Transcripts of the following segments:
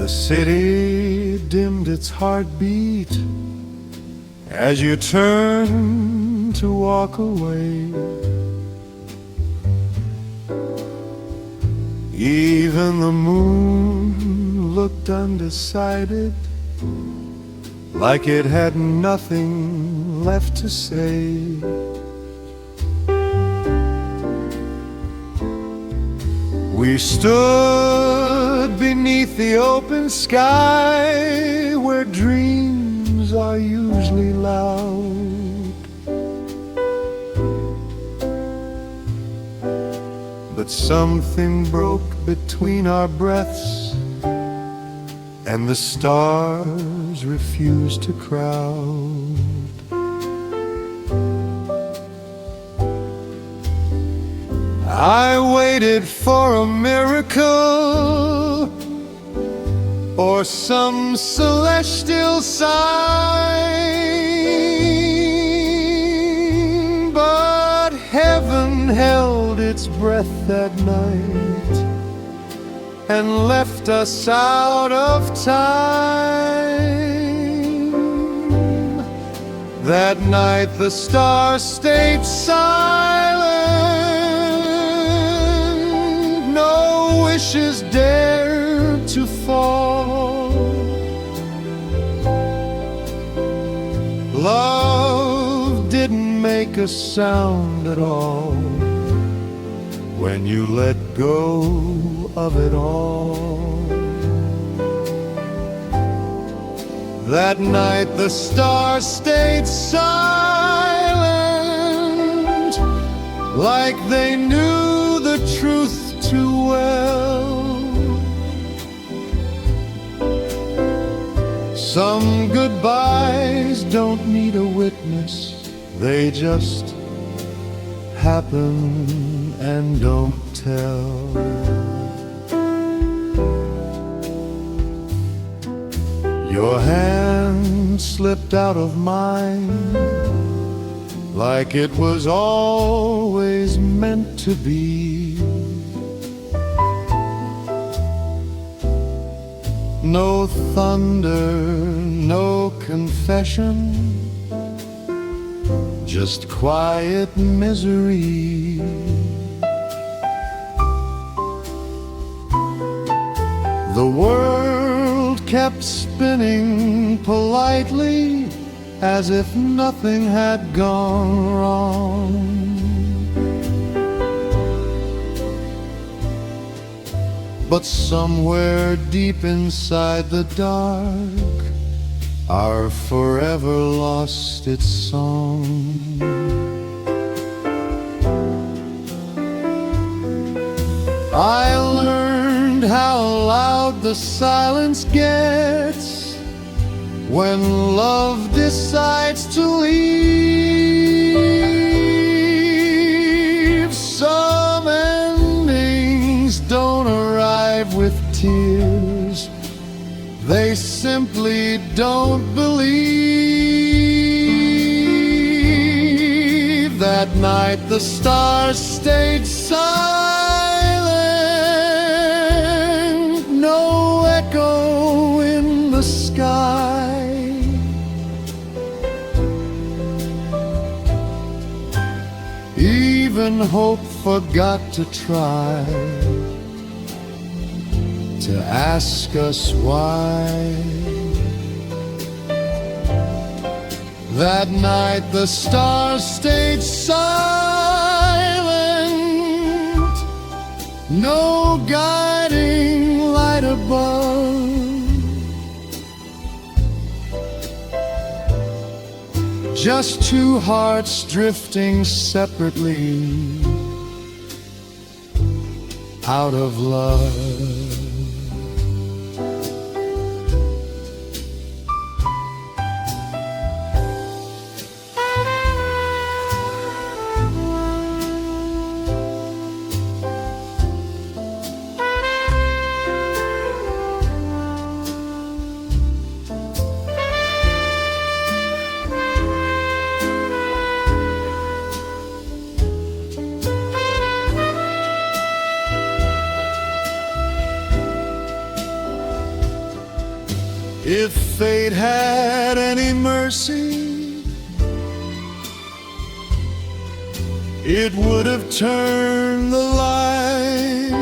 The city dimmed its heartbeat as you turned to walk away. Even the moon looked undecided, like it had nothing left to say. We stood beneath the open sky, where dreams are usually loud. But something broke between our breaths, and the stars refused to crowd. I waited for a miracle or some celestial sign, but heaven held its breath that night and left us out of time. That night the stars stayed silent, no wishes dared to fall. Love didn't make a sound at all when you let go of it all. That night the stars stayed silent, like they knew the truth too well. Some goodbyes don't need a witness, they just happen and don't tell. Your hand slipped out of mine, like it was always meant to be. No thunder, no confession, just quiet misery. The world kept spinning politely, as if nothing had gone wrong. But somewhere deep inside the dark, our forever lost its song. I learned how loud the silence gets when love decides to leave. Some endings don't arrive with tears, they simply don't believe. That night the stars stayed silent, no echo in the sky. Even hope forgot to try to ask us why. That night the stars stayed silent, no guiding light above. Just two hearts drifting separately out of love. If fate had any mercy, it would have turned the light.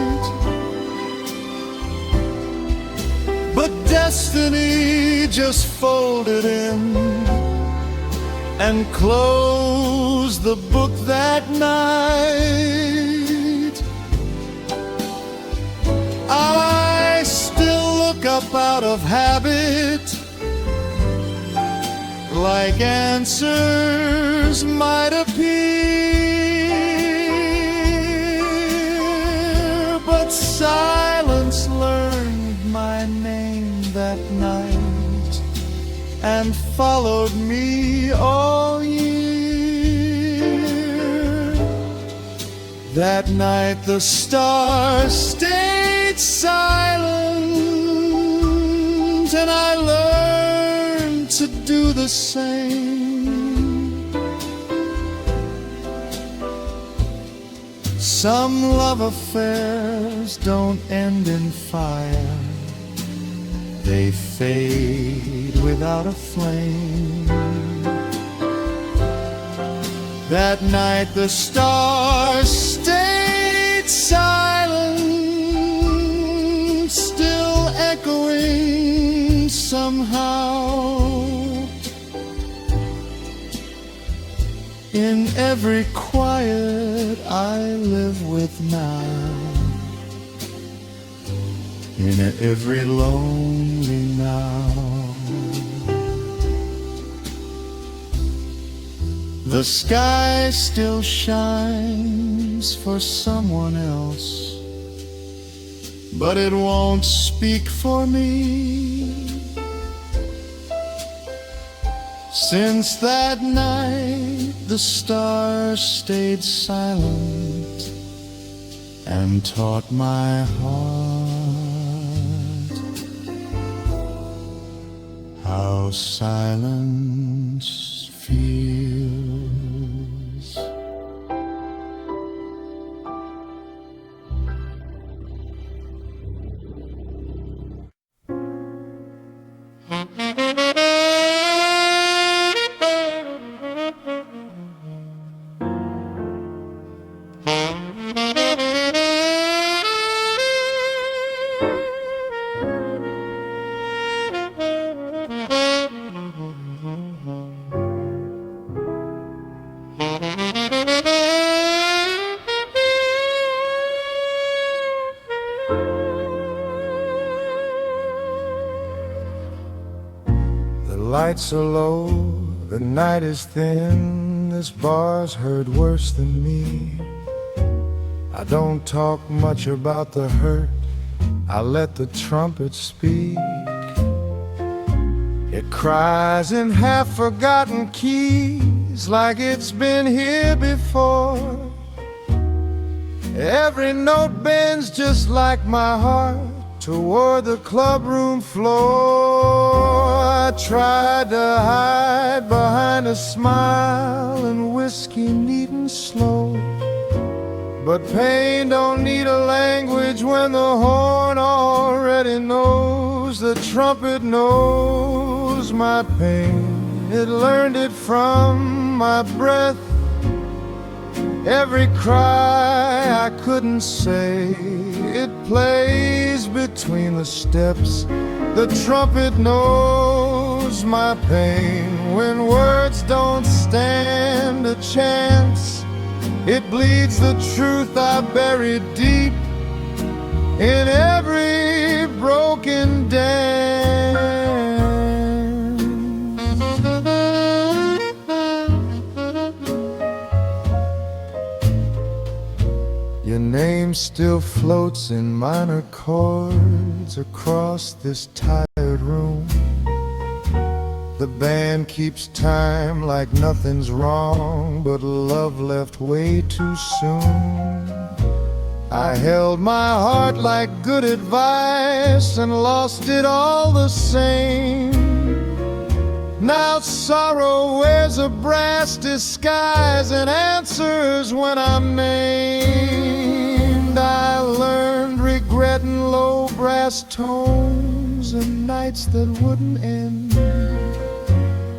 But destiny just folded in and closed the book that night. I still look up out of habit, like answers might appear, but silence learned my name that night and followed me all year. That night the stars stayed silent, and I learned to do the same. Some love affairs don't end in fire, they fade without a flame. That night the stars stayed silent, still echoing somehow in every quiet I live with now, in every lonely now. The sky still shines for someone else, but it won't speak for me. Since that night the stars stayed silent and taught my heart how silence feels. The lights are low, the night is thin, this bar's heard worse than me. I don't talk much about the hurt, I let the trumpet speak. It cries in half-forgotten keys like it's been here before. Every note bends just like my heart toward the clubroom floor. I tried to hide behind a smile and whiskey neat and slow, but pain don't need a language when the horn already knows. The trumpet knows my pain, it learned it from my breath. Every cry I couldn't say, it plays between the steps. The trumpet knows my pain when words don't stand a chance. It bleeds the truth I buried deep in every broken dance. Your name still floats in minor chords across this tired room. The band keeps time like nothing's wrong, but love left way too soon. I held my heart like good advice and lost it all the same. Now sorrow wears a brass disguise and answers when I'm named. I learned regret in low brass tones dreams and nights that wouldn't end.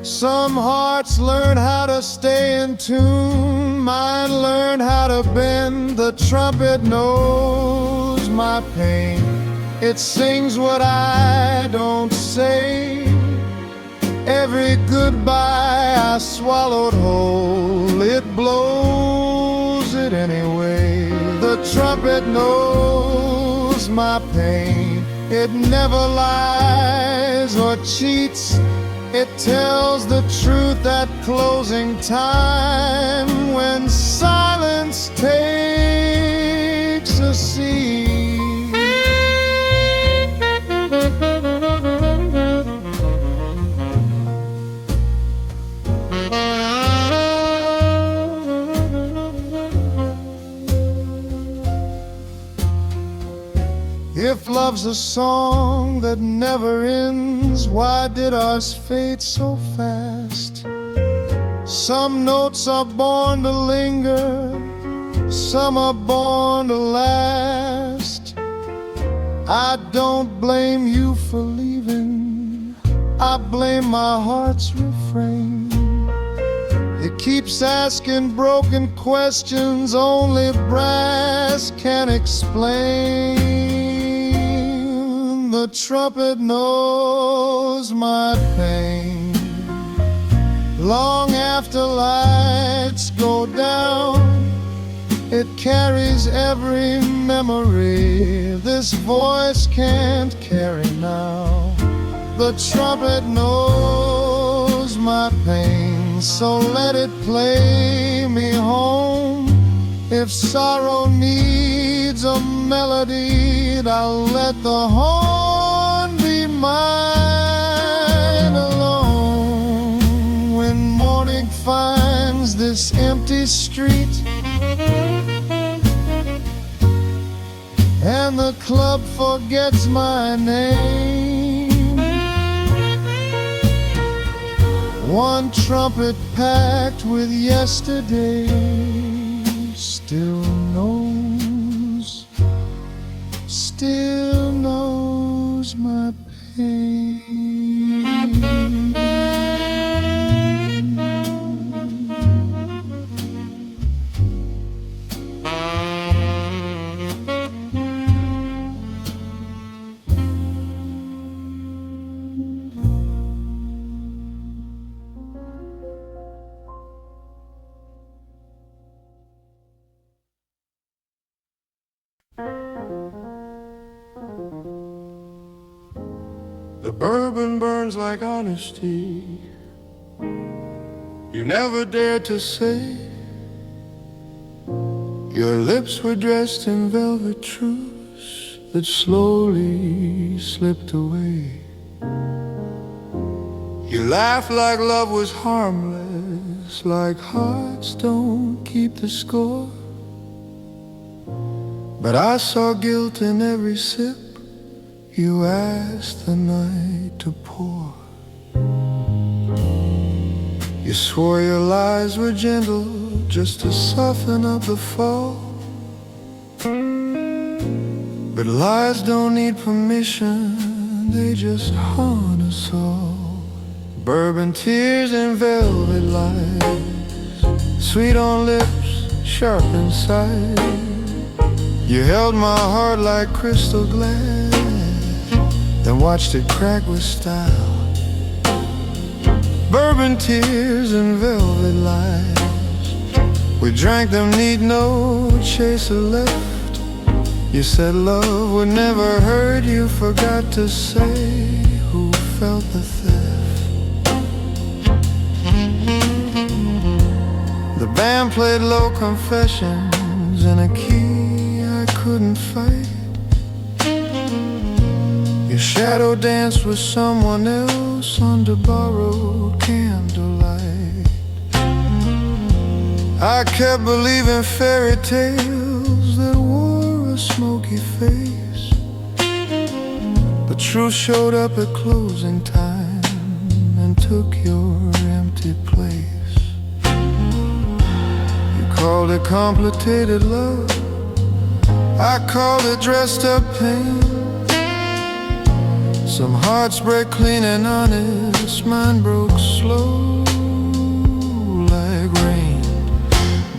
Some hearts learn how to stay in tune, mine learned how to bend. The trumpet knows my pain, it sings what I don't say. Every goodbye I swallowed whole, it blows it anyway. The trumpet knows my pain, it never lies or cheats. It tells the truth at closing time, when silence takes a seat. If love's a song that never ends, why did ours fade so fast? Some notes are born to linger, some are born to last. I don't blame you for leaving, I blame my heart's refrain. It keeps asking broken questions only brass can explain. The trumpet knows my pain. Long after lights go down, it carries every memory this voice can't carry now. The trumpet knows my pain, so let it play me home. If sorrow needs a melody, I'll let the horn be mine alone. When morning finds this empty street and the club forgets my name, one trumpet packed with yesterday still knows my pain. The bourbon burns like honesty you never dared to say. Your lips were dressed in velvet truths that slowly slipped away. You laughed like love was harmless, like hearts don't keep the score. But I saw guilt in every sip you asked the night to pour. You swore your lies were gentle just to soften up the fall. But lies don't need permission, they just haunt us all. Bourbon tears and velvet lies, sweet on lips, sharp inside. You held my heart like crystal glass, then watched it crack with style. Bourbon tears and velvet lies, we drank them, need no chaser left. You said love would never hurt, you forgot to say who felt the theft. The band played low confessions in a key I couldn't fight. Your shadow danced with someone else under borrowed candlelight. I kept believing fairy tales that wore a smoky face. The truth showed up at closing time and took your empty place. You called it complicated love, I called it dressed up pain. Some hearts break clean and honest, mine broke slow like rain.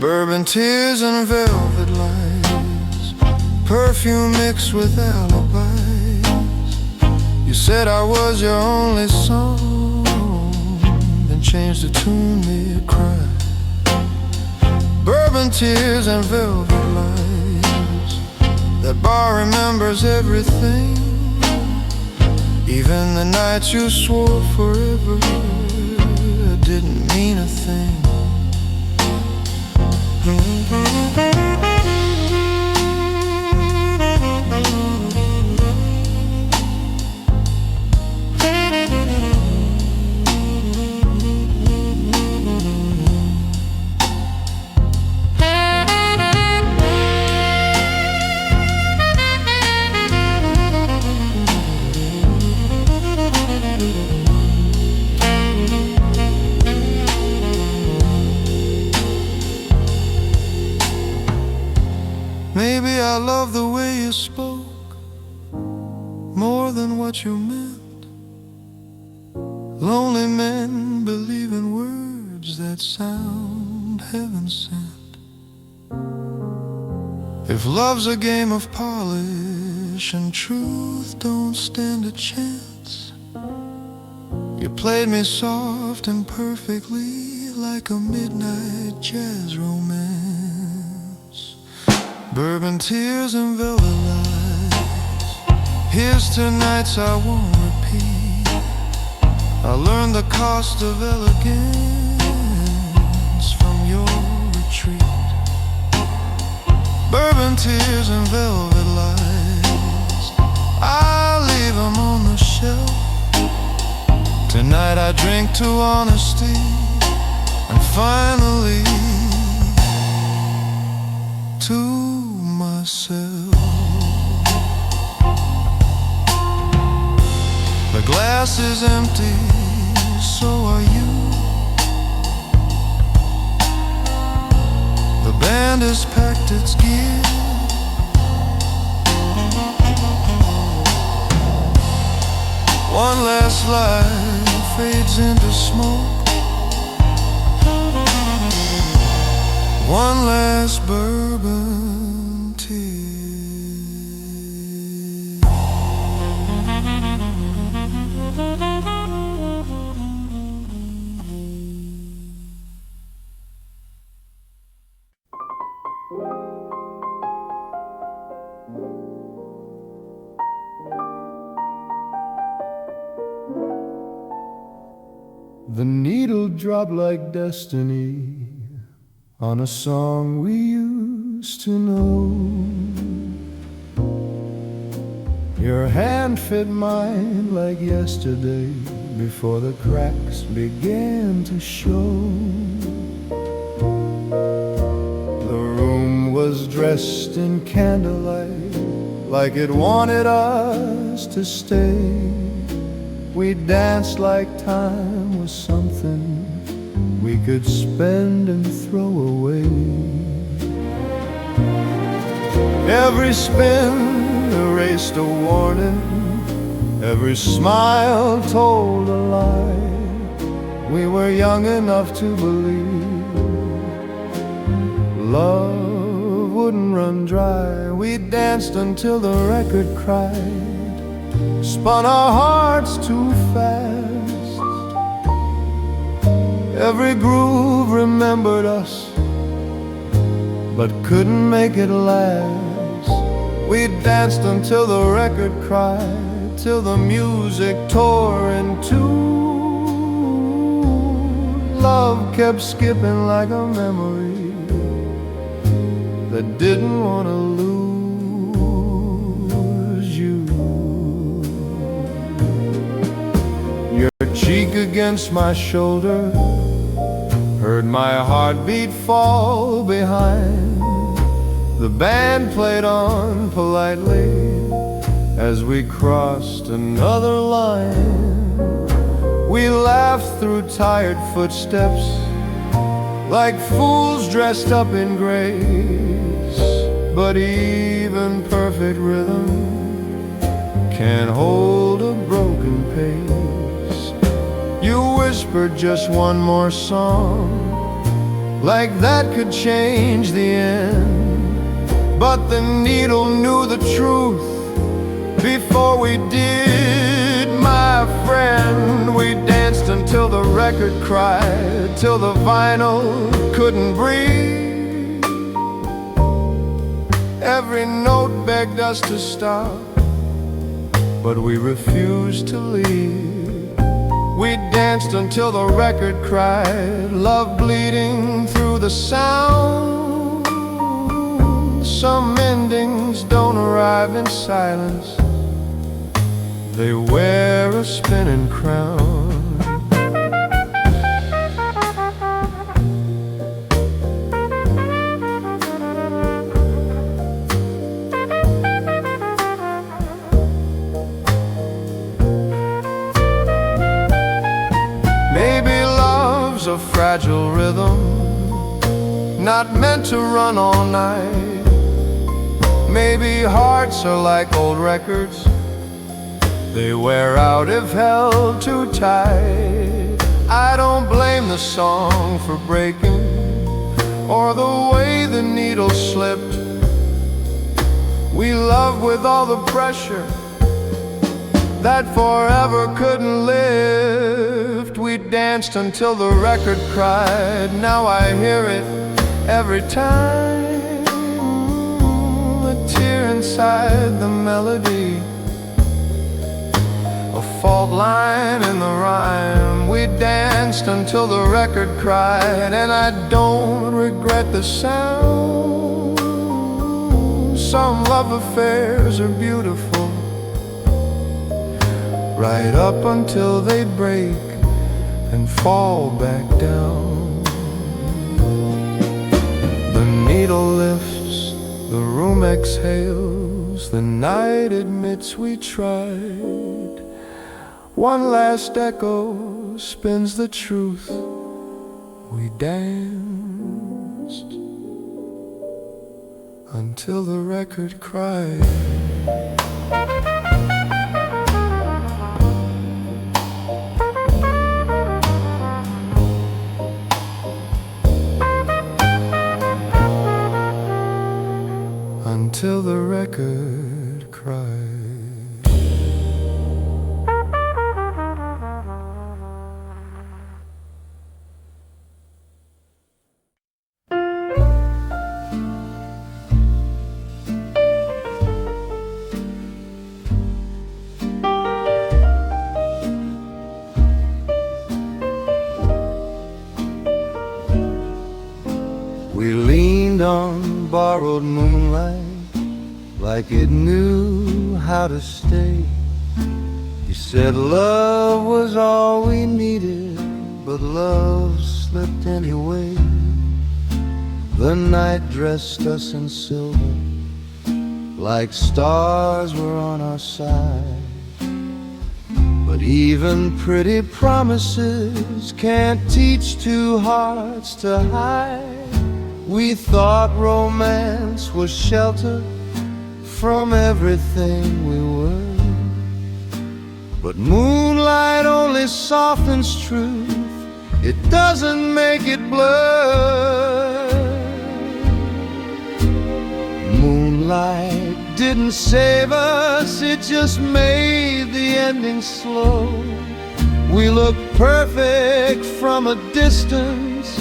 Bourbon tears and velvet lies, perfume mixed with alibis. You said I was your only song, then changed the tune mid-cry. Bourbon tears and velvet lies, that bar remembers everything. Even the nights you swore forever didn't mean a thing. Maybe I love the way you spoke more than what you meant. Lonely men believe in words that sound heaven sent. If love's a game of polish and truth don't stand a chance, you played me soft and perfectly like a midnight jazz romance. Bourbon tears and velvet lies, here's to nights I won't repeat. I learned the cost of elegance from your retreat. Bourbon tears and velvet lies, I'll leave them on the shelf. Tonight I drink to honesty, and finally to myself. The glass is empty, so are you. The band has packed its gear. One last life fades into smoke. One last bourbon tear. The needle dropped like destiny on a song we used to know. Your hand fit mine like yesterday, before the cracks began to show. The room was dressed in candlelight, like it wanted us to stay. We danced like time was something we could spend and throw away. Every spin erased a warning, every smile told a lie. We were young enough to believe love wouldn't run dry. We danced until the record cried, spun our hearts too fast. Every groove remembered us, but couldn't make it last. We danced until the record cried, till the music tore in two. Love kept skipping like a memory that didn't want to lose you. Your cheek against my shoulder, heard my heartbeat fall behind. The band played on politely as we crossed another line. We laughed through tired footsteps like fools dressed up in grace. But even perfect rhythm can't hold a broken whispered just one more song, like that could change the end. But the needle knew the truth before we did, my friend. We danced until the record cried, till the vinyl couldn't breathe. Every note begged us to stop, but we refused to leave. We danced until the record cried, love bleeding through the sound. Some endings don't arrive in silence, they wear a spinning crown. Maybe love's a fragile rhythm, not meant to run all night. Maybe hearts are like old records, they wear out if held too tight. I don't blame the song for breaking, or the way the needle slipped. We loved with all the pressure that forever couldn't lift. We danced until the record cried, now I hear it every time. A tear inside the melody, a fault line in the rhyme. We danced until the record cried, and I don't regret the sound. Some love affairs are beautiful, right up until they break and fall back down. The needle lifts, the room exhales, the night admits we tried. One last echo spins the truth, we danced until the record cried. Until the record cried. We leaned on borrowed moonlight, like it knew how to stay. You said love was all we needed, but love slipped anyway. The night dressed us in silver, like stars were on our side. But even pretty promises can't teach two hearts to hide. We thought romance was shelter from everything we were, but moonlight only softens truth, it doesn't make it blur. Moonlight didn't save us, it just made the ending slow. We looked perfect from a distance,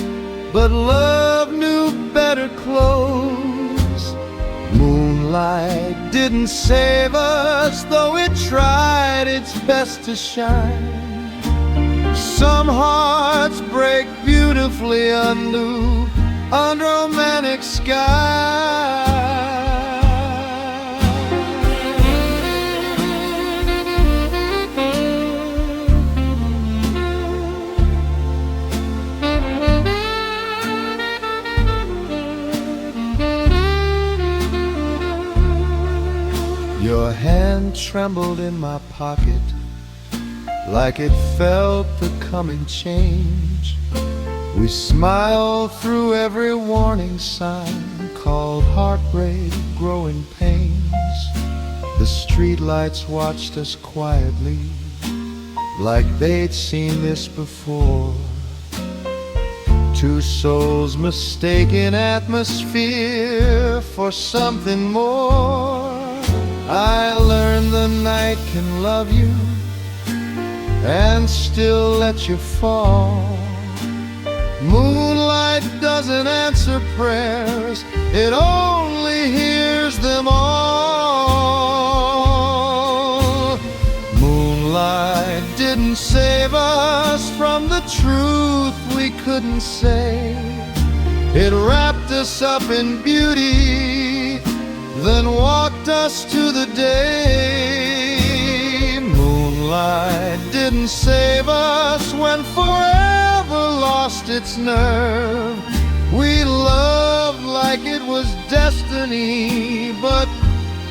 but love knew better clothes. Moonlight didn't save us, though it tried its best to shine. Some hearts break beautifully under unromantic skies. Your hand trembled in my pocket, like it felt the coming change. We smiled through every warning sign, called heartbreak growing pains. The streetlights watched us quietly, like they'd seen this before. Two souls mistaken atmosphere for something more. I learned the night can love you and still let you fall. Moonlight doesn't answer prayers, it only hears them all. Moonlight didn't save us from the truth we couldn't say. It wrapped us up in beauty, then walked us to the day. Moonlight didn't save us when forever lost its nerve. We loved like it was destiny, but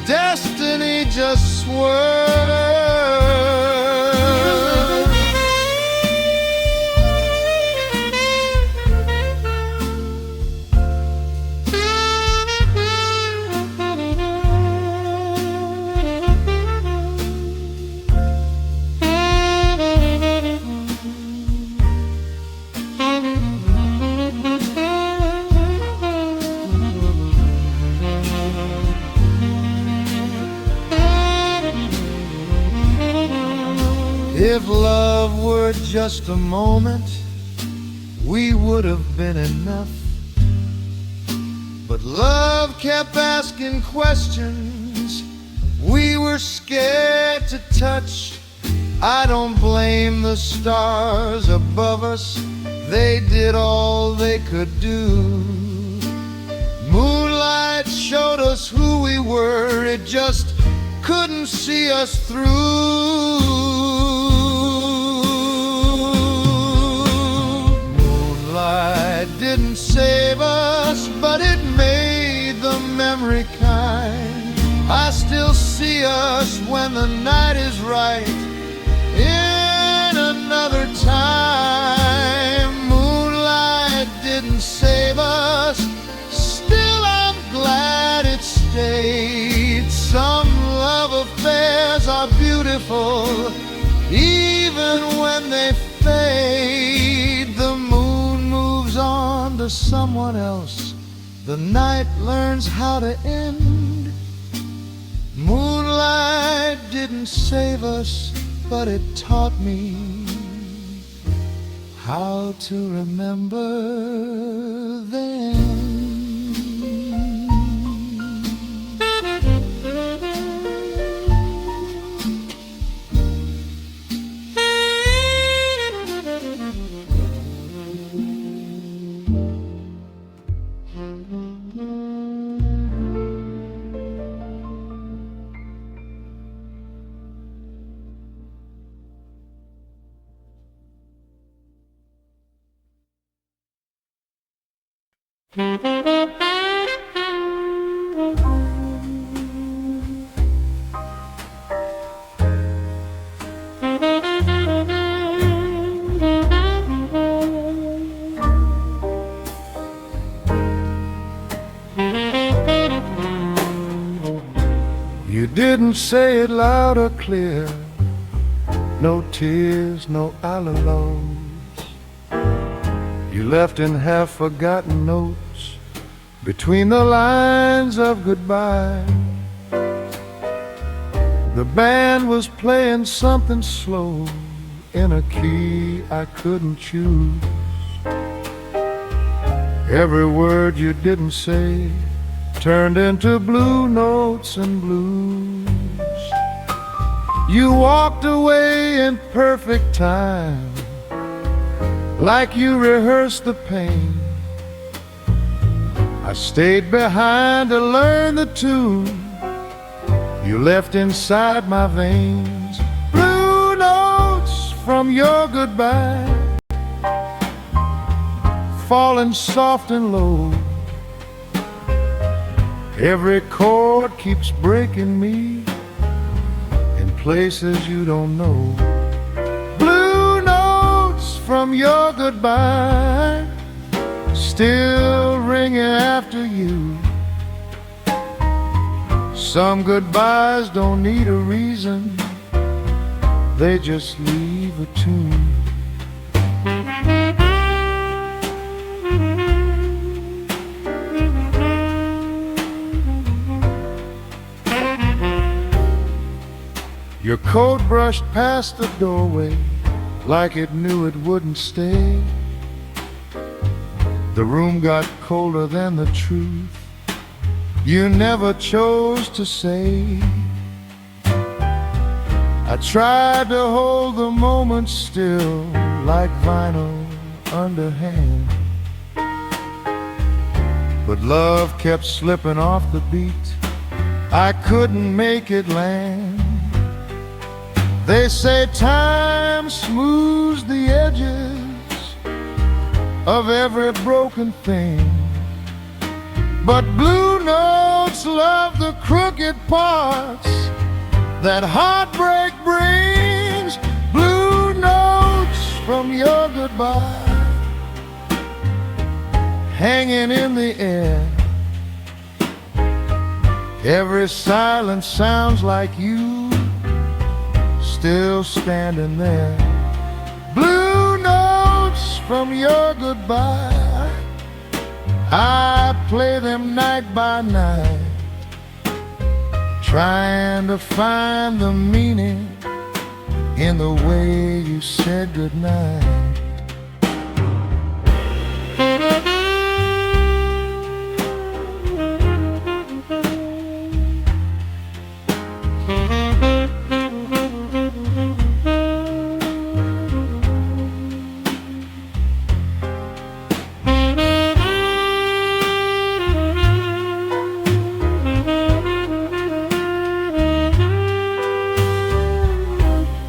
destiny just swerved. If love were just a moment, we would have been enough. But love kept asking questions we were scared to touch. I don't blame the stars above us, they did all they could do. Moonlight showed us who we were, it just couldn't see us through. Moonlight didn't save us, but it made the memory kind. I still see us when the night is right in another time. Moonlight didn't save us, still I'm glad it stayed. Some love affairs are beautiful, even when they fade. The moon moves on to someone else, the night learns how to end. Moonlight didn't save us, but it taught me how to remember then. You didn't say it loud or clear, no tears, no allalones. You left in half-forgotten notes between the lines of goodbye. The band was playing something slow in a key I couldn't choose. Every word you didn't say turned into blue notes and blues. You walked away in perfect time, like you rehearsed the pain. I stayed behind to learn the tune you left inside my veins. Blue notes from your goodbye, falling soft and low. Every chord keeps breaking me in places you don't know. Blue notes from your goodbye, still ringing after you. Some goodbyes don't need a reason, they just leave a tune. Your coat brushed past the doorway like it knew it wouldn't stay. The room got colder than the truth you never chose to say. I tried to hold the moment still like vinyl underhand, but love kept slipping off the beat. I couldn't make it land. They say time smooths the edges of every broken thing, but blue notes love the crooked parts that heartbreak brings. Blue notes from your goodbye hanging in the air. Every silence sounds like you still standing there. Blue notes from your goodbye, I play them night by night, trying to find the meaning in the way you said goodnight.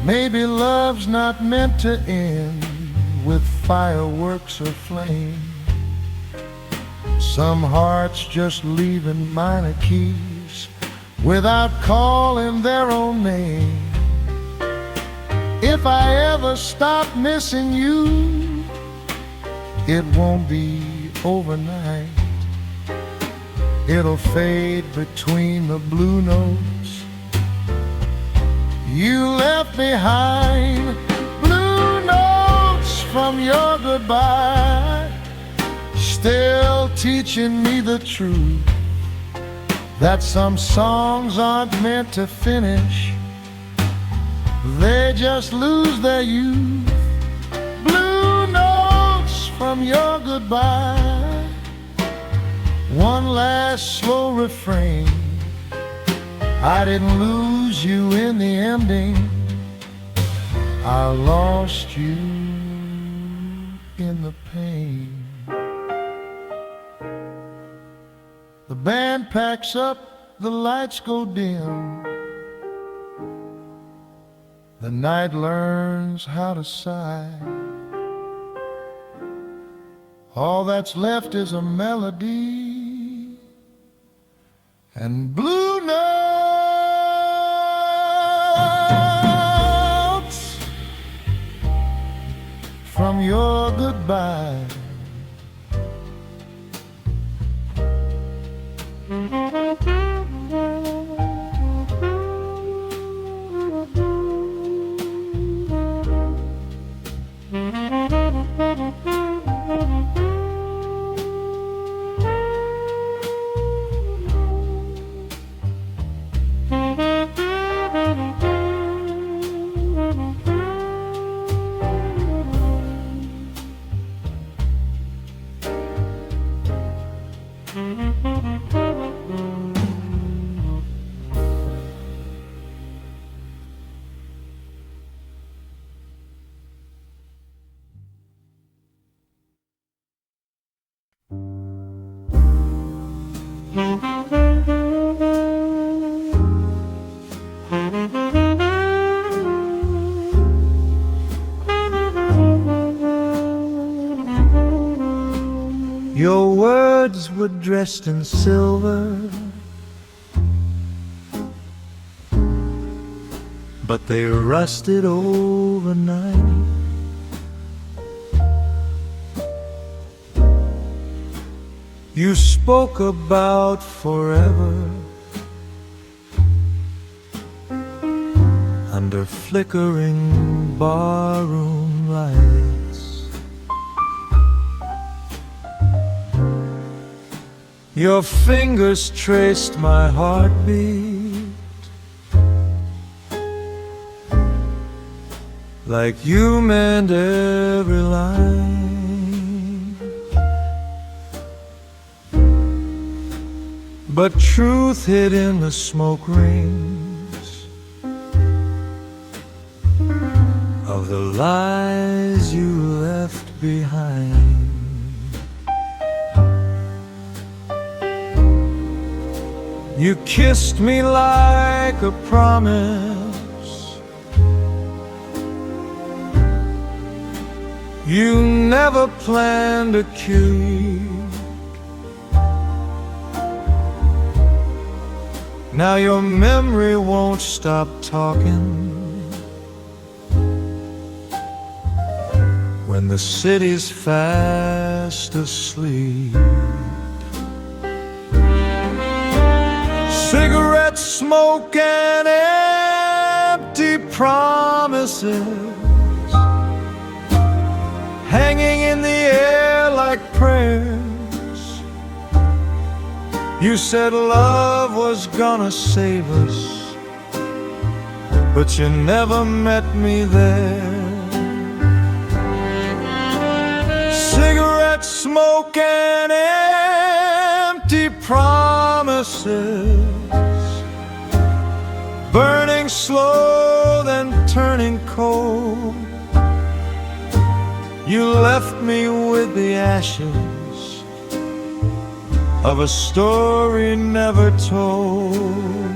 Maybe love's not meant to end with fireworks or flame. Some hearts just leave in minor keys without calling their own name. If I ever stop missing you, it won't be overnight. It'll fade between the blue notes you left behind. Blue notes from your goodbye, still teaching me the truth that some songs aren't meant to finish, they just lose their youth. Blue notes from your goodbye, one last slow refrain. I didn't lose you in the ending, I lost you in the pain. The band packs up, the lights go dim, the night learns how to sigh. All that's left is a melody and blue notes from your goodbye. Your words were dressed in silver, but they rusted overnight. You spoke about forever, a under flickering barroom lights. Your fingers traced my heartbeat, like you meant every line. But truth hid in the smoke rings of the lies you left behind. You kissed me like a promise you never planned to keep. Now your memory won't stop talking when the city's fast asleep. Cigarette smoke and empty promises hanging in the air like prayers. You said love was gonna save us, but you never met me there. Cigarette smoke and empty promises, burning slow then turning cold. You left me with the ashes of a story never told.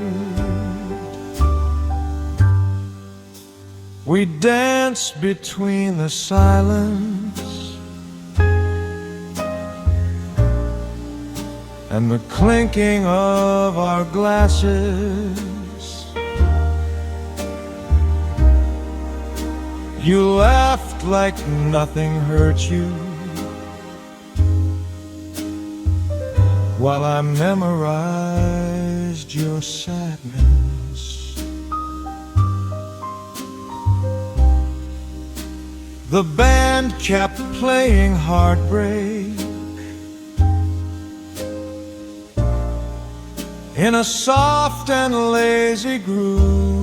We danced between the silence and the clinking of our glasses. You laughed like nothing hurt you, while I memorized your sadness. The band kept playing Heartbreak in a soft and lazy groove.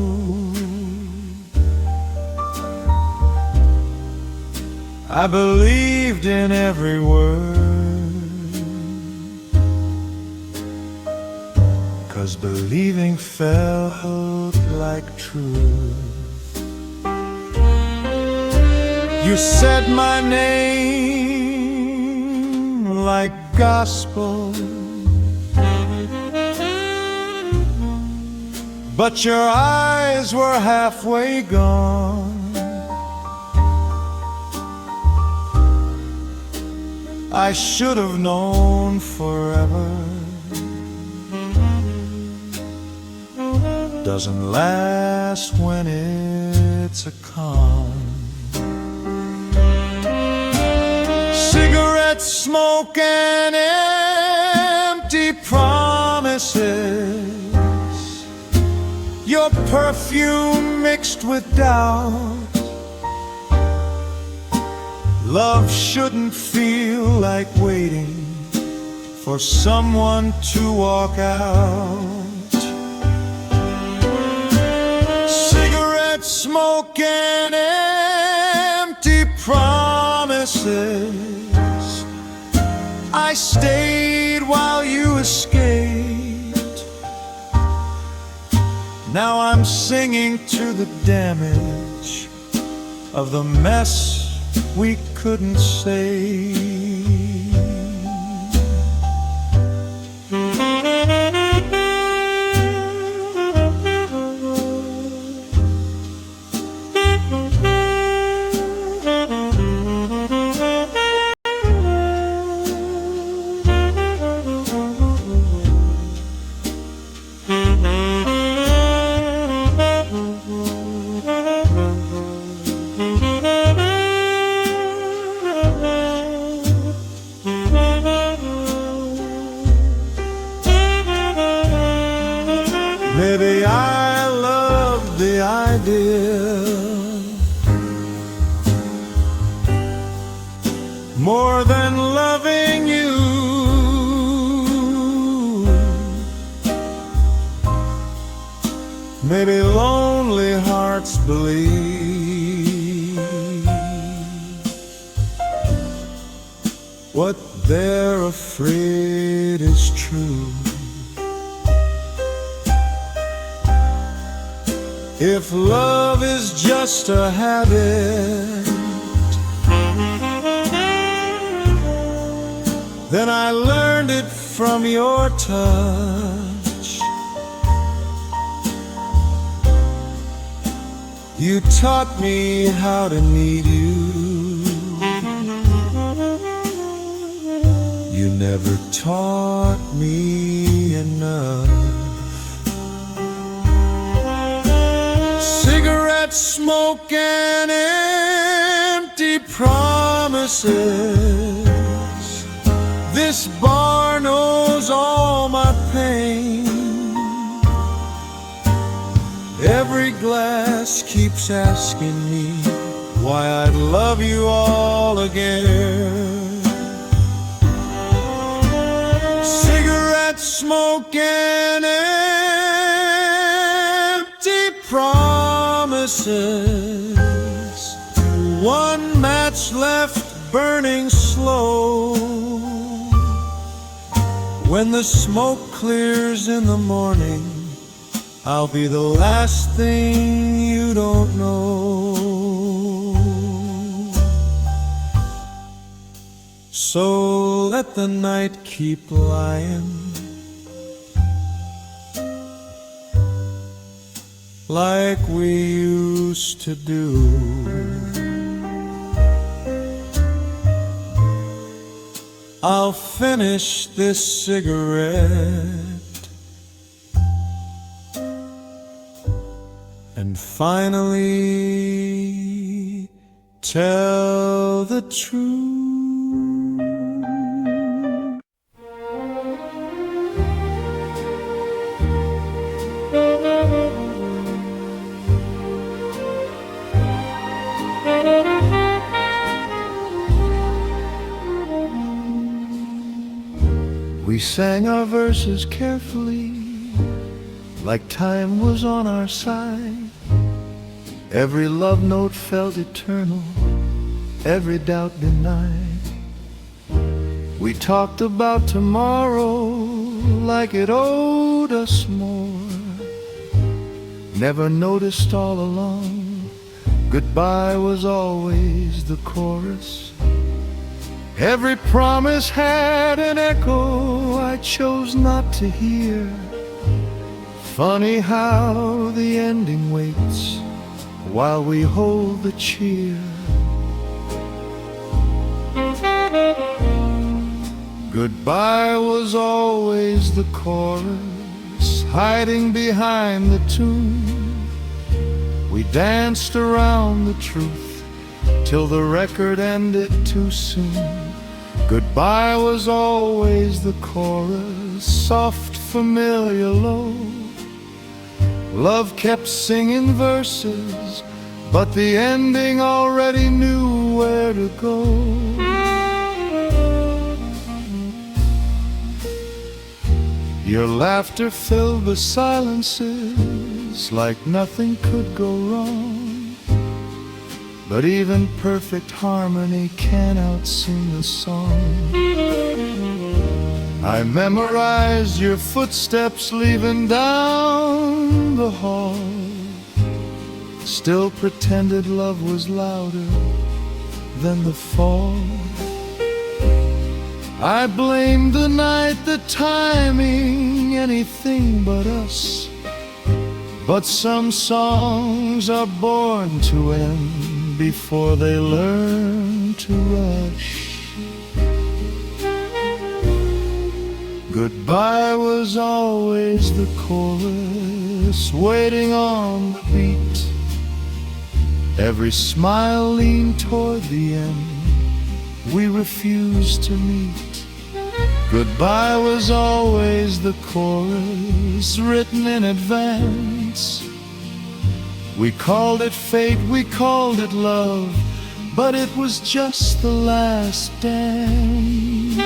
I believed in every word, 'cause believing felt like truth. You said my name like gospel, but your eyes were halfway gone. I should have known forever doesn't last when it's a con. Cigarette smoke and empty promises, your perfume mixed with doubt. Love shouldn't feel like waiting for someone to walk out. Cigarette smoke and empty promises, I stayed while you escaped. Now I'm singing to the damage of the mess we couldn't save. more than loving you. Maybe lonely hearts believe what they're afraid is true. If love is just a habit, then I learned it from your touch. You taught me how to need you. You never taught me enough. Cigarette smoke and empty promises. This bar knows all my pain. Every glass keeps asking me why I'd love you all again. Cigarette smoke and empty promises. One match left burning slow. When the smoke clears in the morning, I'll be the last thing you don't know. So let the night keep lying like we used to do. I'll finish this cigarette and finally tell the truth. We sang our verses carefully, like time was on our side. Every love note felt eternal, every doubt denied. We talked about tomorrow like it owed us more. Never noticed all along, goodbye was always the chorus. Every promise had an echo I chose not to hear. Funny how the ending waits while we hold the cheer. Goodbye was always the chorus, hiding behind the tune. We danced around the truth till the record ended too soon. Goodbye was always the chorus, soft, familiar, low. Love kept singing verses, but the ending already knew where to go. Your laughter filled the silences like nothing could go wrong. But even perfect harmony can't outsing the song. I memorized your footsteps leaving down the hall. Still pretended love was louder than the fall. I blamed the night, the timing, anything but us. But some songs are born to end before they learn to rush. Goodbye was always the chorus, waiting on the beat. Every smile leaned toward the end we refused to meet. Goodbye was always the chorus, written in advance. We called it fate, we called it love, but it was just the last dance.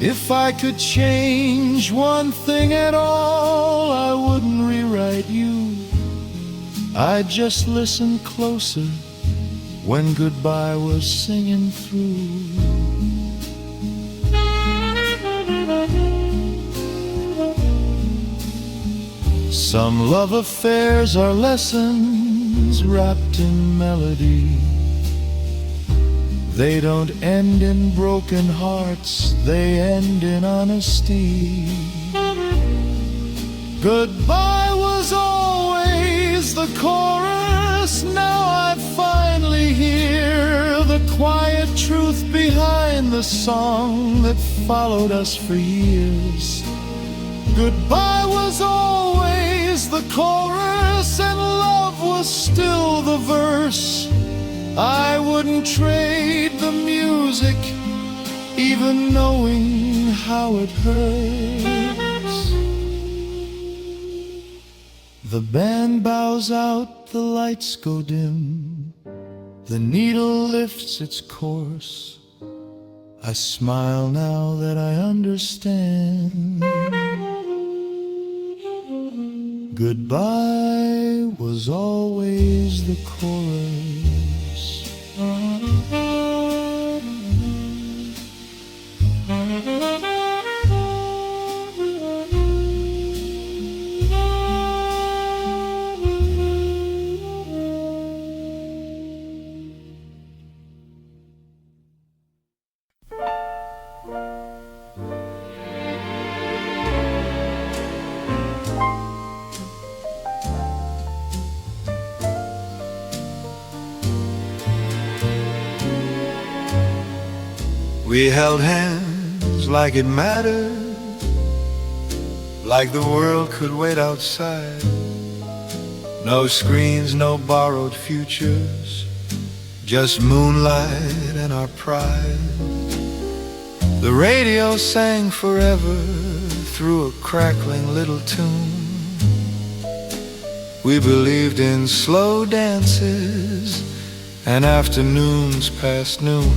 If I could change one thing at all, I wouldn't rewrite you. I'd just listen closer when goodbye was singing through. Some love affairs are lessons wrapped in melody. They don't end in broken hearts, they end in honesty. Goodbye was always the chorus. Now I finally hear the quiet truth behind the song that followed us for years. Goodbye was always the chorus, and love was still the verse. I wouldn't trade the music, even knowing how it hurts. The band bows out, the lights go dim, the needle lifts its course. I smile now that I understand. Goodbye was always the chorus. We held hands like it mattered, like the world could wait outside. No screens, no borrowed futures, just moonlight and our pride. The radio sang forever through a crackling little tune. We believed in slow dances and afternoons past noon.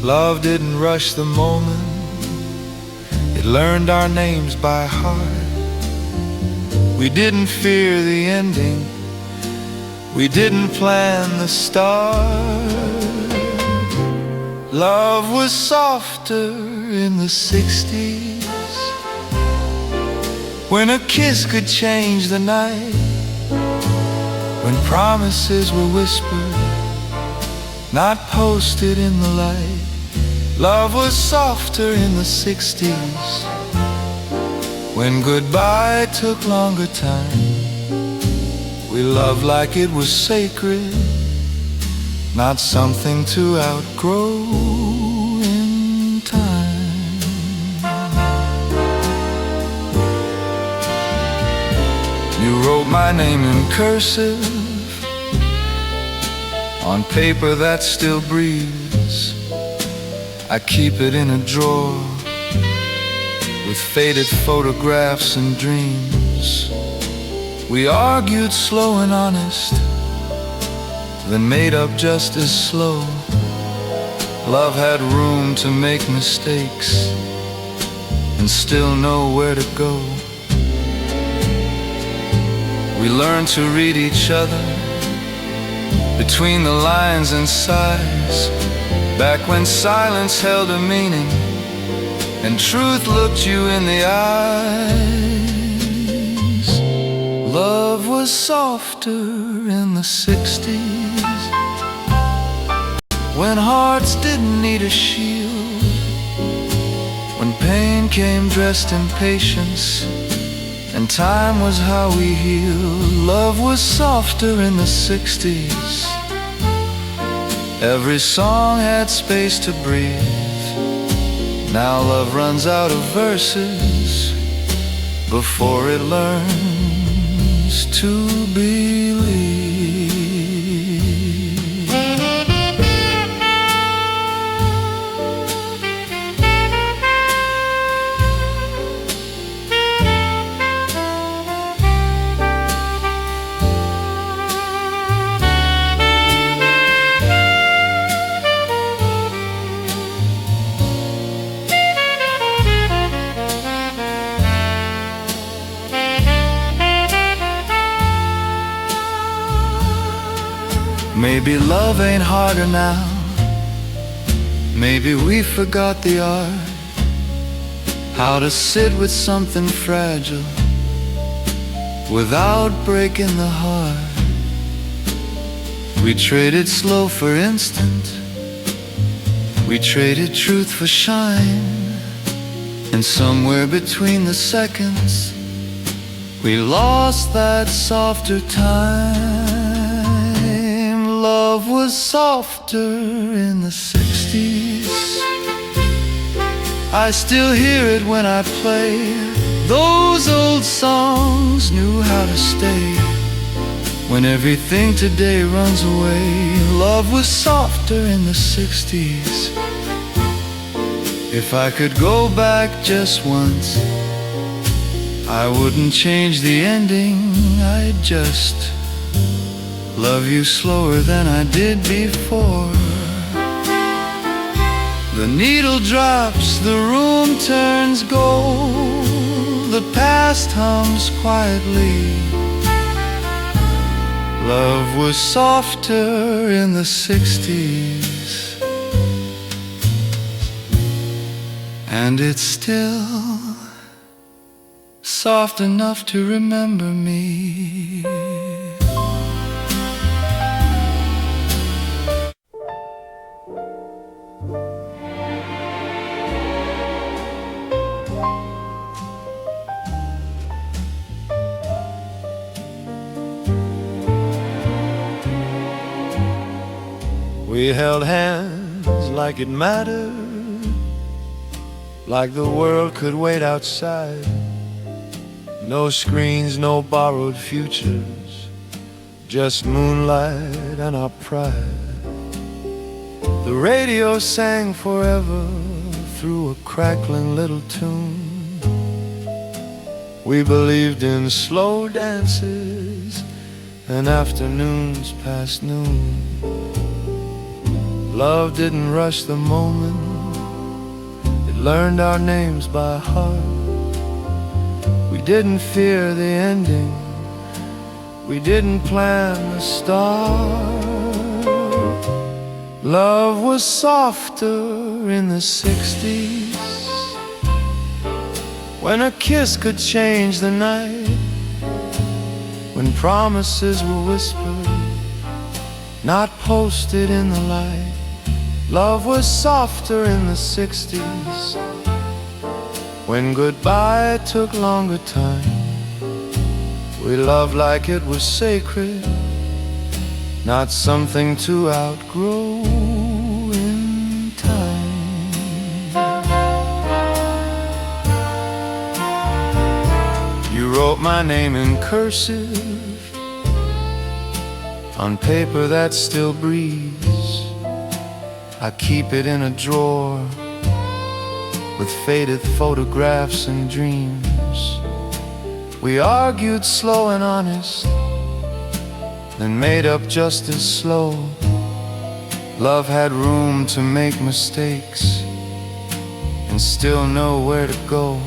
Love didn't rush the moment, it learned our names by heart. We didn't fear the ending, we didn't plan the start. Love was softer in the 60's, when a kiss could change the night, when promises were whispered, not posted in the light. Love was softer in the 60's, when goodbye took longer time. We loved like it was sacred, not something to outgrow in time. You wrote my name in cursive on paper that still breathes. I keep it in a drawer with faded photographs and dreams. We argued slow and honest, then made up just as slow. Love had room to make mistakes and still know where to go. We learned to read each other between the lines and sighs, back when silence held a meaning and truth looked you in the eyes. Love was softer in the 60's, when hearts didn't need a shield, when pain came dressed in patience and time was how we healed. Love was softer in the 60's. Every song had space to breathe. Now love runs out of verses before it learns to believe. Maybe love ain't harder now. Maybe we forgot the art, how to sit with something fragile without breaking the heart. We traded slow for instant, we traded truth for shine, and somewhere between the seconds we lost that softer time. Love was softer in the 60s. I still hear it when I play. Those old songs knew how to stay when everything today runs away. Love was softer in the 60s. If I could go back just once, I wouldn't change the ending. I'd just love you slower than I did before. The needle drops, the room turns gold, the past hums quietly. Love was softer in the 60s, and it's still soft enough to remember me. We held hands like it mattered, like the world could wait outside. No screens, no borrowed futures, just moonlight and our pride. The radio sang forever through a crackling little tune. We believed in slow dances and afternoons past noon. Love didn't rush the moment, it learned our names by heart. We didn't fear the ending, we didn't plan the start. Love was softer in the 60s, when a kiss could change the night, when promises were whispered, not posted in the light. Love was softer in the 60s, when goodbye took longer time. We loved like it was sacred, not something to outgrow in time. You wrote my name in cursive on paper that still breathes. I keep it in a drawer with faded photographs and dreams. We argued slow and honest, then made up just as slow. Love had room to make mistakes and still know where to go.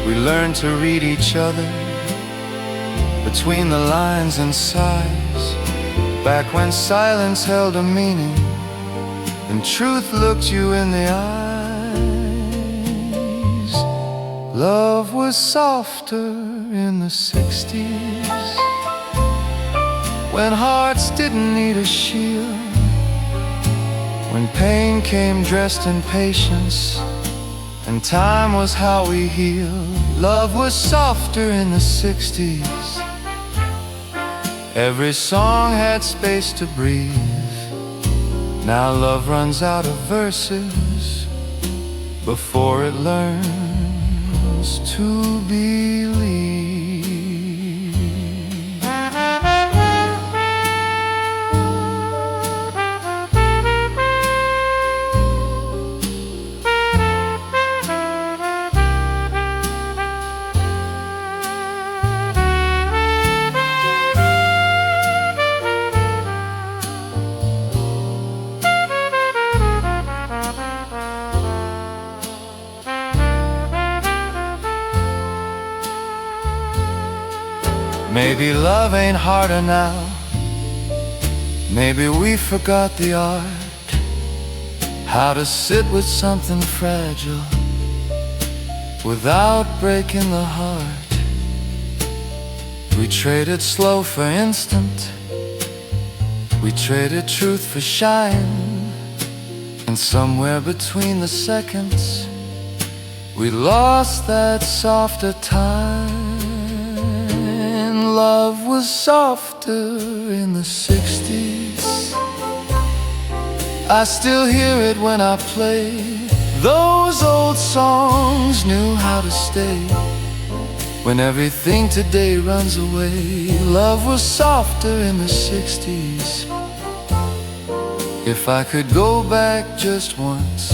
We learned to read each other between the lines and sighs, back when silence held a meaning and truth looked you in the eyes. Love was softer in the 60s, when hearts didn't need a shield, when pain came dressed in patience and time was how we healed. Love was softer in the 60s. Every song had space to breathe. Now love runs out of verses before it learns to believe. Maybe love ain't harder now. Maybe we forgot the art, how to sit with something fragile without breaking the heart. We traded slow for instant, we traded truth for shine, and somewhere between the seconds we lost that softer time. Love was softer in the 60's. I still hear it when I play. Those old songs knew how to stay when everything today runs away. Love was softer in the 60's. If I could go back just once,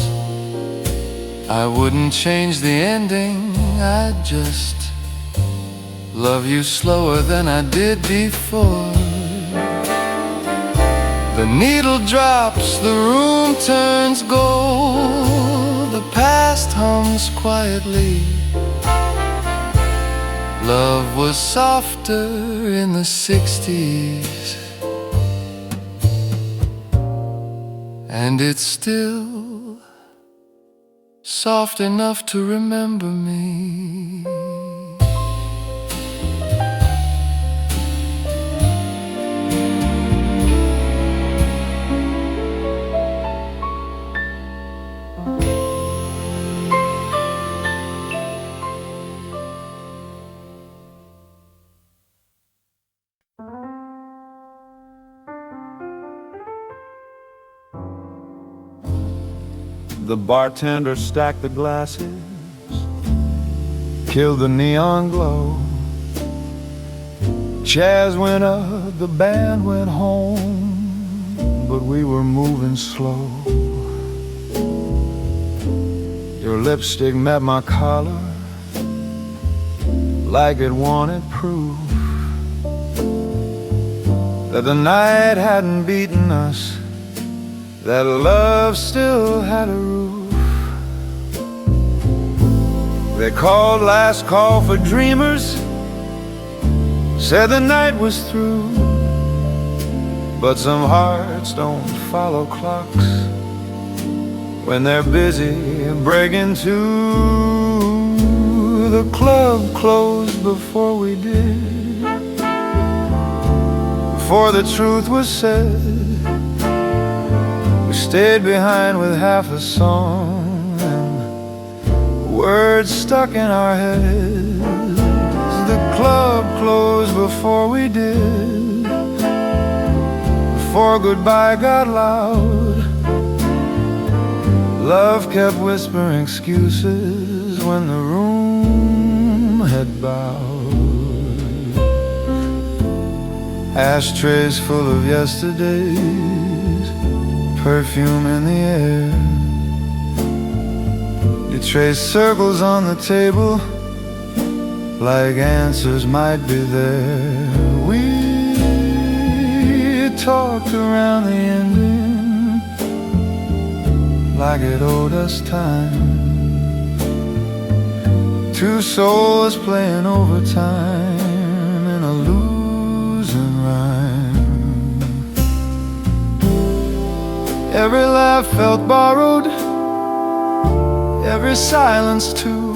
I wouldn't change the ending. I'd just love you slower than I did before. The needle drops, the room turns gold, the past hums quietly. Love was softer in the 60's, and it's still soft enough to remember me. The bartender stacked the glasses, killed the neon glow. Jazz went up, the band went home, but we were moving slow. Your lipstick met my collar like it wanted proof that the night hadn't beaten us, that love still had a roof. They called last call for dreamers, said the night was through, but some hearts don't follow clocks when they're busy breaking two. The club closed before we did, before the truth was said. We stayed behind with half a song and words stuck in our heads. The club closed before we did, before goodbye got loud. Love kept whispering excuses when the room had bowed. Ashtrays full of yesterdays, perfume in the air. You trace circles on the table like answers might be there. We talked around the ending like it owed us time. Two souls playing overtime in a losing rhyme. Every laugh felt borrowed, every silence too.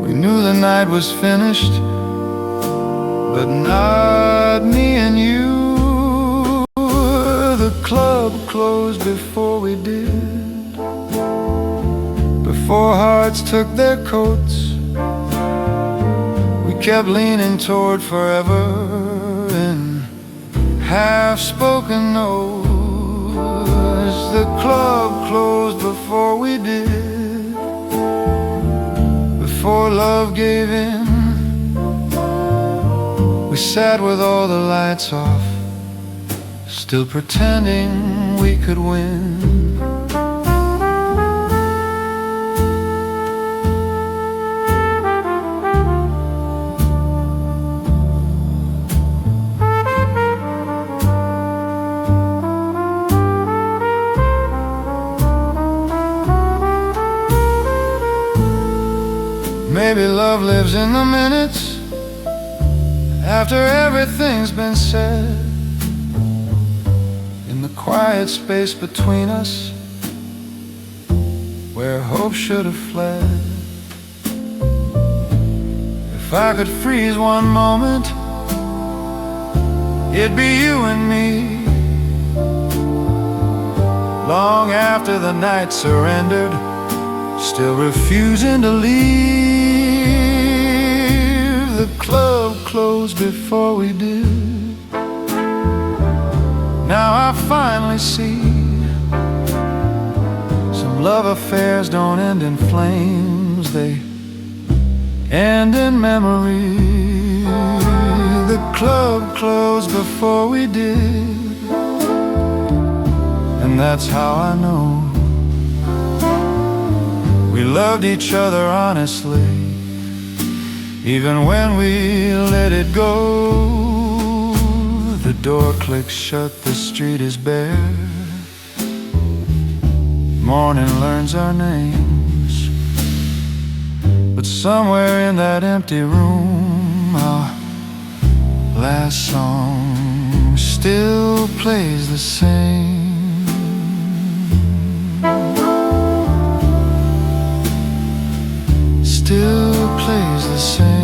We knew the night was finished, but not me and you. The club closed before we did, before hearts took their coats. We kept leaning toward forever in half-spoken notes. The club closed before we did, before love gave in. We sat with all the lights off, still pretending we could win. Maybe love lives in the minutes After everything's been said, in the quiet space between us, where hope should have fled, if I could freeze one moment, it'd be you and me. Long after the night surrendered, still refusing to leave. The club closed before we did. Now I finally see some love affairs don't end in flames, they end in memory. The club closed before we did, and that's how I know we loved each other honestly, even when we let it go. The door clicks shut, the street is bare. Morning learns our names, but somewhere in that empty room, our last song still plays the same. Still plays the same.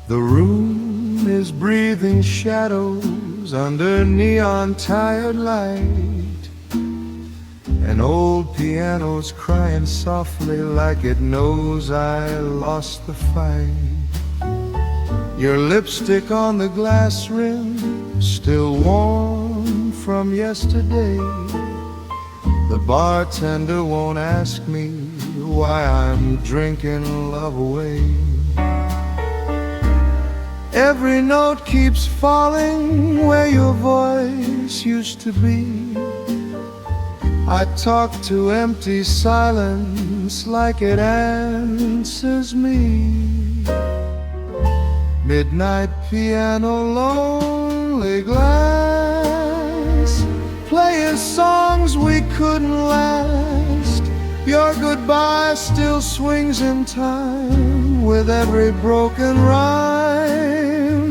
The room is breathing shadows under neon tired light. An old piano's crying softly like it knows I lost the fight. Your lipstick on the glass rim, still warm from yesterday. The bartender won't ask me why I'm drinking love away. Every note keeps falling where your voice used to be. I talk to empty silence like it answers me. Midnight piano, lonely glass, playing songs we couldn't last. Your goodbye still swings in time with every broken rhyme.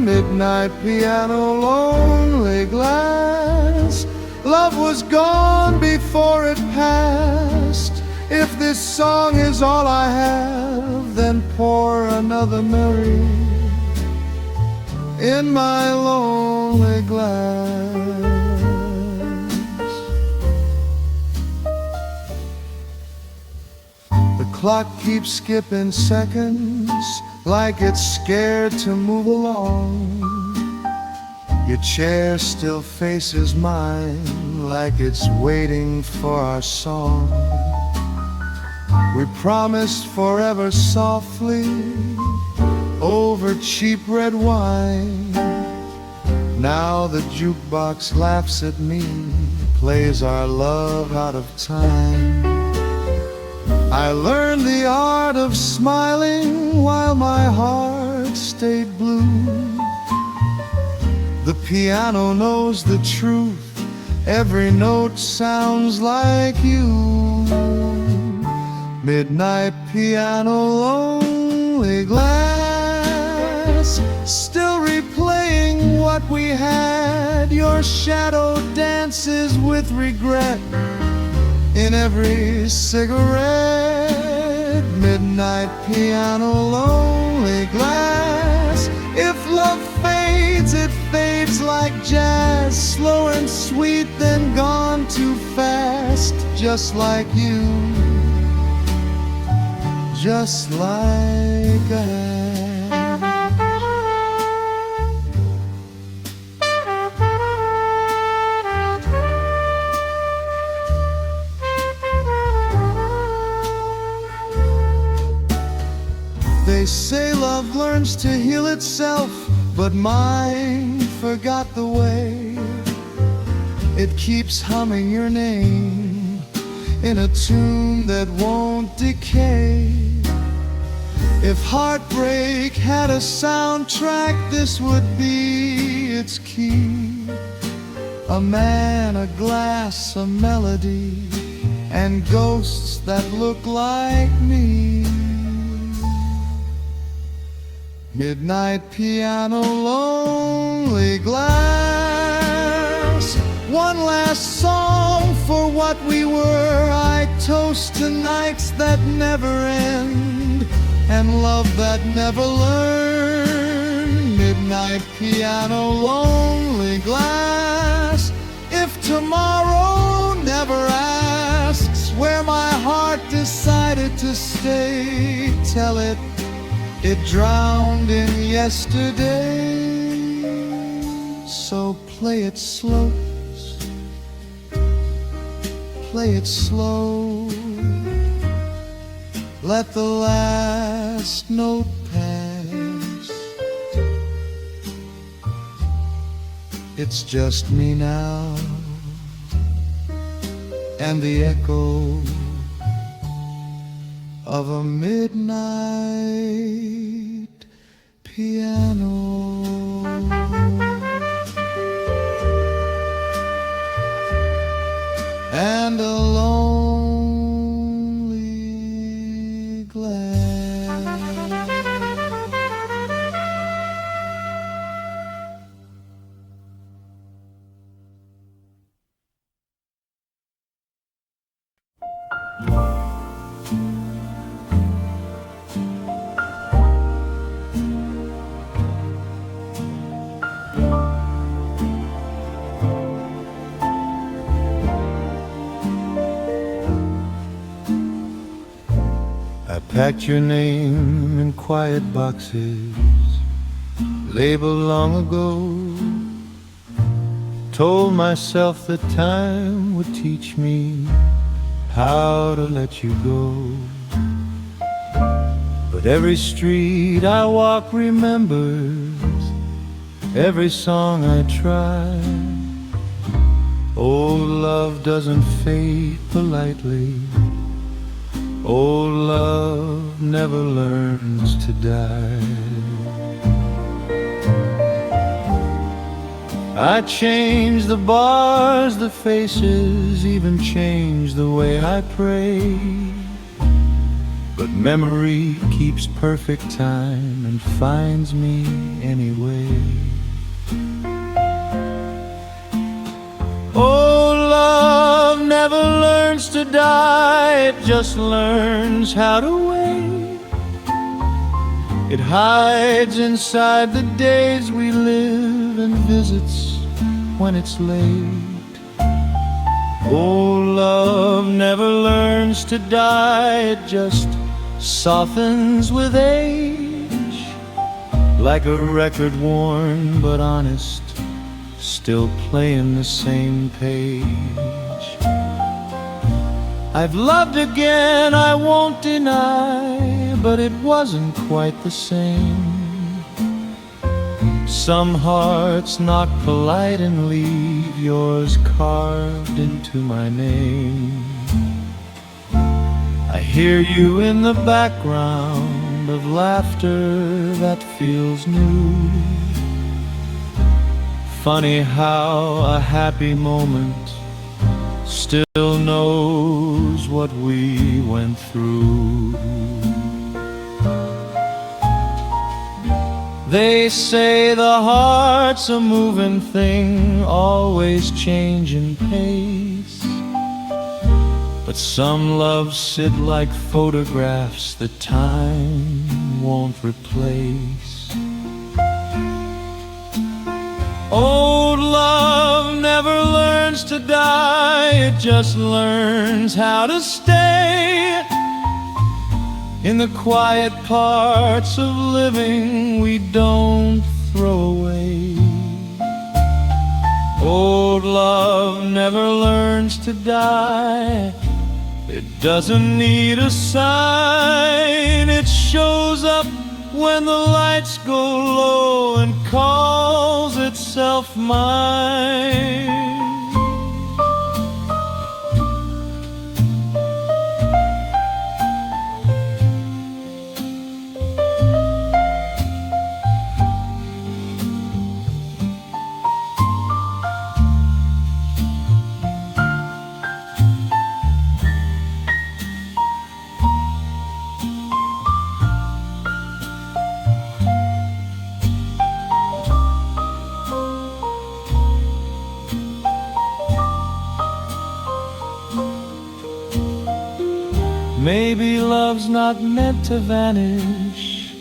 Midnight piano, lonely glass, love was gone before it passed. If this song is all I have, then pour another Mary in my lonely glass. The clock keeps skipping seconds like it's scared to move along. Your chair still faces mine like it's waiting for our song. We promised forever softly over cheap red wine. Now the jukebox laughs at me, plays our love out of time. I learned the art of smiling while my heart stayed blue. The piano knows the truth, every note sounds like you. Midnight piano, lonely glass, still replaying what we had. Your shadow dances with regret in every cigarette. Midnight piano, lonely glass, if love fades, it fades like jazz, slow and sweet, then gone too fast. Just like you, just like I. They say love learns to heal itself, but mine forgot the way it keeps humming your name in a tune that won't decay. If heartbreak had a soundtrack, this would be its key. A man, a glass, a melody, and ghosts that look like me. Midnight piano, lonely glass. One last song for what we were. I toast to nights that never end and love that never learned. Midnight piano, lonely glass. If tomorrow never asks where my heart decided to stay, tell it drowned in yesterday. So play it slow, play it slow. Let the last note pass. It's just me now and the echo of a midnight piano. And a lonely glass. I packed your name in quiet boxes, labeled long ago. Told myself that time would teach me how to let you go. But every street I walk remembers every song I try. Old love doesn't fade politely. Old love never learns to die. I change the bars, the faces, even change the way I pray. But memory keeps perfect time and finds me anyway. Oh, love never learns to die, it just learns how to wait. It hides inside the days we live and visits when it's late. Oh, love never learns to die, it just softens with age. Like a record worn but honest, still playing the same page. I've loved again, I won't deny, but it wasn't quite the same. Some hearts knock polite and leave, yours carved into my name. I hear you in the background of laughter that feels new. Funny how a happy moment still knows what we went through. They say the heart's a moving thing, always changing pace. But some loves sit like photographs that time won't replace. Old love never learns to die, it just learns how to stay. In the quiet parts of living we don't throw away. Old love never learns to die, it doesn't need a sign. It shows up when the lights go low and calls calls itself mine. Maybe love's not meant to vanish.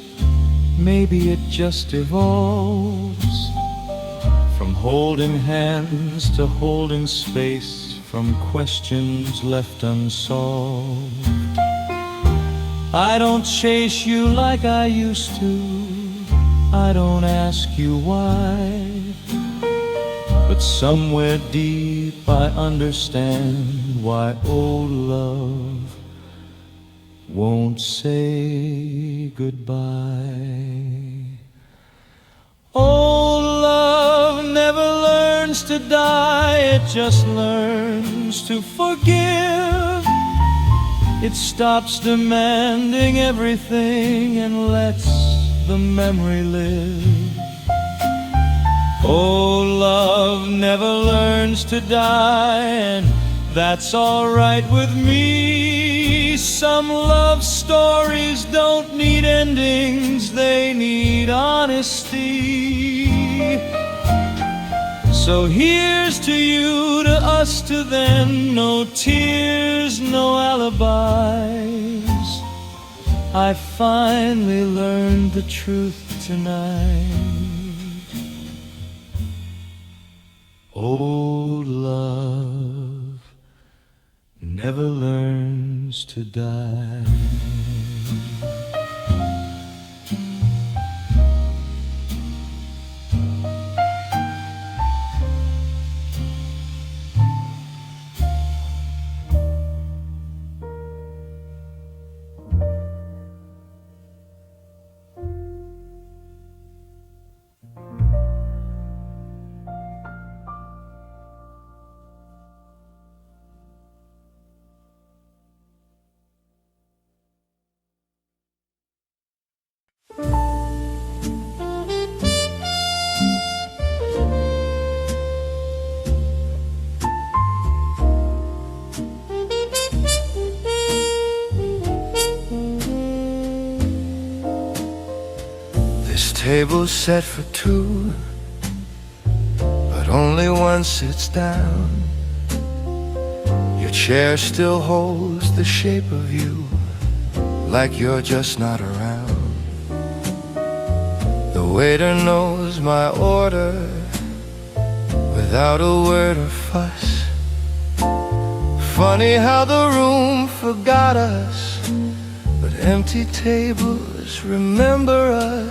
Maybe it just evolves from holding hands to holding space, from questions left unsolved. I don't chase you like I used to. I don't ask you why. But somewhere deep I understand why old love won't say goodbye. Old love never learns to die, it just learns to forgive. It stops demanding everything and lets the memory live. Old love never learns to die, and that's all right with me. Some love stories don't need endings, they need honesty. So here's to you, to us, to them. No tears, no alibis. I finally learned the truth tonight. Old love never learns to die. Table's set for two, but only one sits down. Your chair still holds the shape of you, like you're just not around. The waiter knows my order without a word or fuss. Funny how the room forgot us, but empty tables remember us.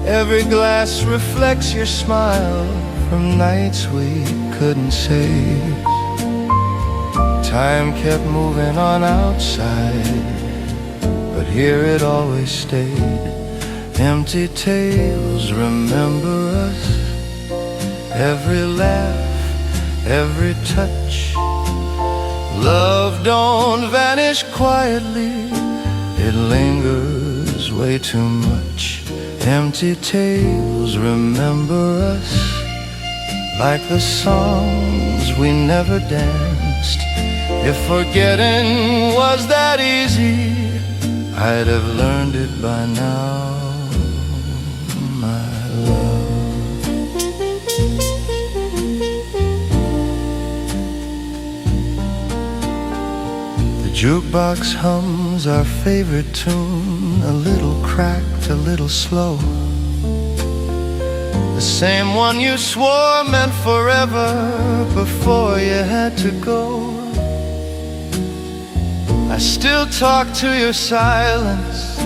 Every glass reflects your smile from nights we couldn't save. Time kept moving on outside, but here it always stayed. Empty tables remember us. Every laugh, every touch. Love don't vanish quietly, it lingers way too much. Empty tables remember us, like the songs we never danced. If forgetting was that easy, I'd have learned it by now, my love. The jukebox hums our favorite tune, a little cracked, a little slow. The same one you swore meant forever before you had to go. I still talk to your silence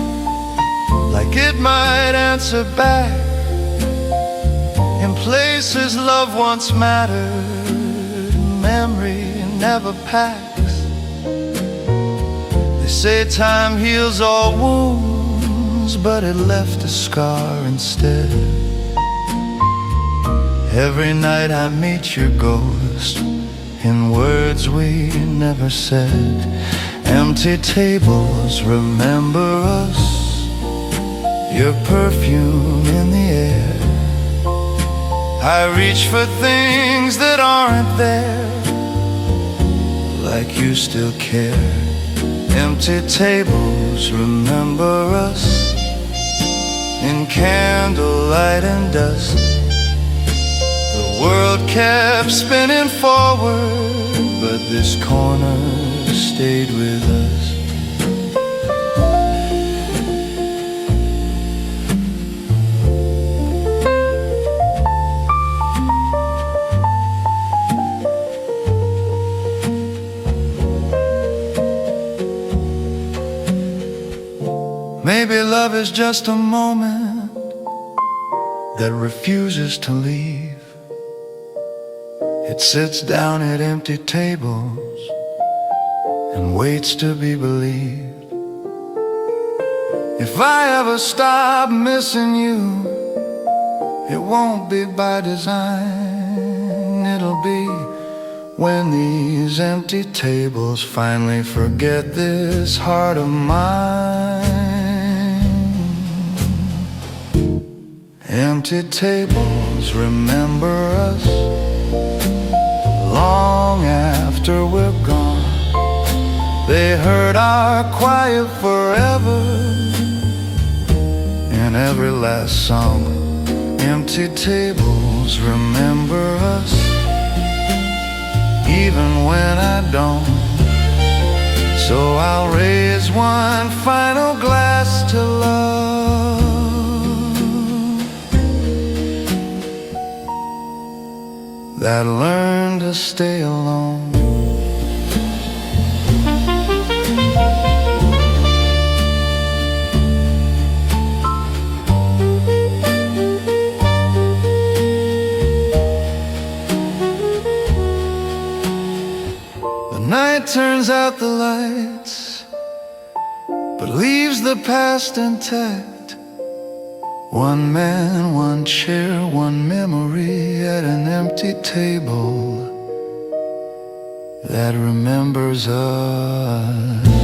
like it might answer back. In places love once mattered, memory never packs. They say time heals all wounds, but it left a scar instead. Every night I meet your ghost in words we never said. Empty tables remember us, your perfume in the air. I reach for things that aren't there, like you still care. Empty tables remember us, in candlelight and dust. The world kept spinning forward, but this corner stayed with us. Maybe love is just a moment that refuses to leave. It sits down at empty tables and waits to be believed. If I ever stop missing you, it won't be by design. It'll be when these empty tables finally forget this heart of mine. Empty tables remember us long after we're gone. They heard our quiet forever in every last song. Empty tables remember us, even when I don't. So I'll raise one final glass to love that learned to stay alone. The night turns out the lights, but leaves the past intact. One man, one chair, one memory at an empty table that remembers us.